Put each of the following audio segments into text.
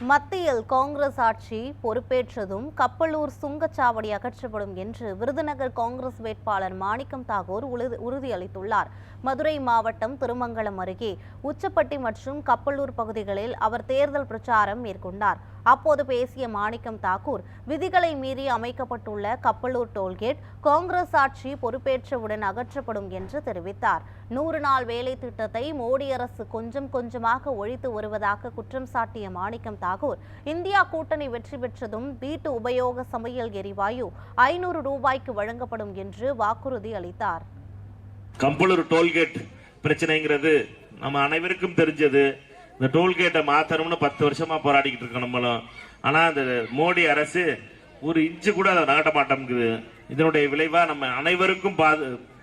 மத்தியில் காங்கிரஸ் ஆட்சி பொறுப்பேற்றதும் கப்பலூர் சுங்கச்சாவடி அகற்றப்படும் என்று விருதுநகர் காங்கிரஸ் வேட்பாளர் மாணிக்கம் தாகூர் உறுதியளித்துள்ளார். மதுரை மாவட்டம் திருமங்கலம் அருகே உச்சப்பட்டி மற்றும் கப்பலூர் பகுதிகளில் அவர் தேர்தல் பிரச்சாரம் மேற்கொண்டார். அப்போது பேசிய மாணிக்கம் தாகூர், விதிகளை மீறி அமைக்கப்பட்டுள்ள கப்பலூர் டோல்கேட் காங்கிரஸ் ஆட்சி பொறுப்பேற்றவுடன் அகற்றப்படும் என்று தெரிவித்தார். 100 நாள் வேலை திட்டத்தை மோடி அரசு கொஞ்சம் கொஞ்சமாக ஒழித்து வருவதாக குற்றம் சாட்டிய மாணிக்கம் தாகூர், இந்தியா கூட்டணி வெற்றி பெற்றதும் வீட்டு உபயோக சமையல் எரிவாயு 500 ரூபாய்க்கு வழங்கப்படும் என்று வாக்குறுதி அளித்தார். கப்பலூர் டோல்கேட் பிரச்சனைங்கிறது நம்ம அனைவருக்கும் தெரிஞ்சது. இந்த டோல்கேட்டை மாத்தணும்னு 10 வருஷமா போராடிக்கிட்டு இருக்கோம் நம்மளும். ஆனா இந்த மோடி அரசு ஒரு இன்ச்சு கூட அதை நகட்ட மாட்டேங்குது. இதனுடைய விளைவா நம்ம அனைவருக்கும்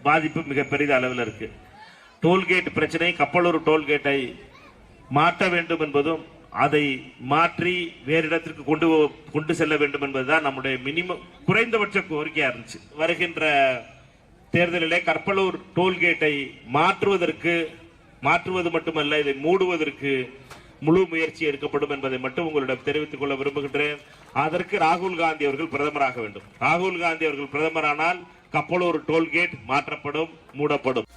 பாதிப்பு மிக பெரிய அளவில் இருக்கு. டோல்கேட் பிரச்சனை, கப்பலூர் டோல்கேட்டை மாற்ற வேண்டும் என்பதும் அதை மாற்றி வேறு இடத்திற்கு கொண்டு செல்ல வேண்டும் என்பதுதான் நம்முடைய மினிமம் குறைந்தபட்ச கோரிக்கையா இருந்துச்சு. வருகின்ற தேர்தலிலே கப்பலூர் டோல்கேட்டை மாற்றுவது மட்டுமல்ல, இதை மூடுவதற்கு முழு முயற்சி எடுக்கப்படும் என்பதை மட்டும் உங்களிடம் தெரிவித்துக் கொள்ள விரும்புகின்றேன். அதற்கு ராகுல் காந்தி அவர்கள் பிரதமராக வேண்டும். ராகுல் காந்தி அவர்கள் பிரதமரானால் கப்பலூர் டோல்கேட் மாற்றப்படும், மூடப்படும்.